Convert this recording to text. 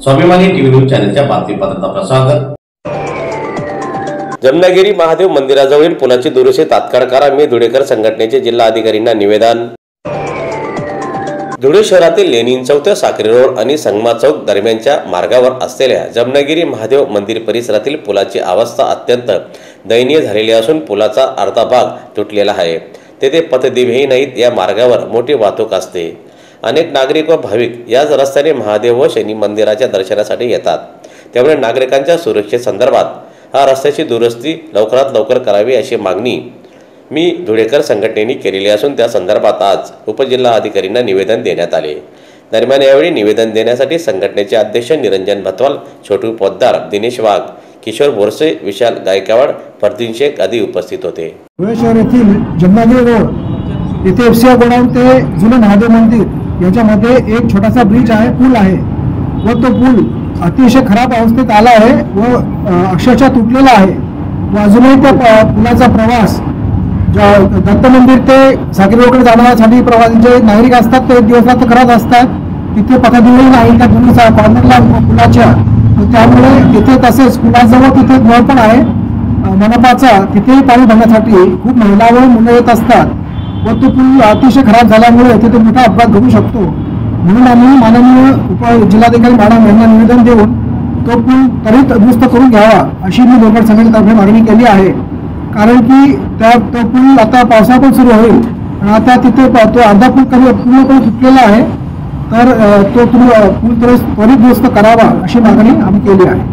स्वाभिमानी TV news चॅनलच्या बातमीपत्रात आपलं स्वागत। जमनागिरी महादेव मंदिराजवळील पुलाची दुरुस्ती तात्काळ करा, मी धुळेकर संघटनेचे जिल्हा अधिकाऱ्यांना निवेदन। धुळे शहरातील लेनिन चौक ते साक्री रोड आणि संगमा चौक दरम्यानच्या मार्गावर असलेल्या जमनागिरी महादेव मंदिर परिसरातील पुलाची अवस्था अत्यंत दयनीय झालेली असून पुलाचा अर्धा भाग तुटलेला आहे। तेथे पथदिवेही नाहीत। या मार्गावर मोठी वाहतूक असते। अनेक नागरिक व भाविक याच रस्त्याने महादेव व शनी मंदिराच्या दर्शनासाठी येतात। त्यामुळे नागरिकांच्या सुरक्षेसंदर्भात हा रस्त्याची दुरुस्ती लवकरात लवकर करावी अशी मागणी मी धुळेकर संघटनेने केलेली असून त्या संदर्भात आज उपजिल्हा अधिकाऱ्यांना निवेदन देण्यात आले। दरम्यान यावेळी निवेदन देण्यासाठी संघटनेचे अध्यक्ष निरंजन भतवाल, छोटू पोद्दार, दिनेश वाघ, किशोर बोरसे, विशाल गायकवाड, फरदीन शेख आदी उपस्थित होते। धुळे शहर येथील जमनागिरी रोड येथे एफसीआय गोडाऊन ते जुने महादेव मंदिर याच्यामध्ये एक छोटासा ब्रिज आहे, पूल आहे व तो पूल अतिशय खराब अवस्थेत आला आहे व अक्षरशः तुटलेला आहे व अजूनही त्या पुलाचा प्रवास दत्त मंदिर ते साक्री रोडकडे जाण्यासाठी प्रवासी जे नागरिक असतात ते दिवसरात्र करत असतात। तिथे पथदिवे नाही त्या दोन्ही कॉर्नरला पुलाच्या, त्यामुळे तिथे तसेच पुलाजवळ तिथे नळ पण आहे मनपाचा, तिथेही पाणी भरण्यासाठी खूप महिला व मुलं येत असतात व तो पूल अतिशय खराब झाल्यामुळे तिथे मोठा अपघात घडू शकतो। म्हणून आम्ही माननीय उपजिल्हाधिकारी मॅडम यांना निवेदन देऊन तो पूल त्वरित दुरुस्त करून घ्यावा अशी मी धुळेकर संघटनेतर्फे मागणी केली आहे। कारण की तो पूल आता पावसाळा पण सुरू होईल आणि आता तिथे तो अर्धा पूल पूर्णपणे तुटलेला आहे, तर तो पूल त्वरित दुरुस्त करावा अशी मागणी आम्ही केली आहे।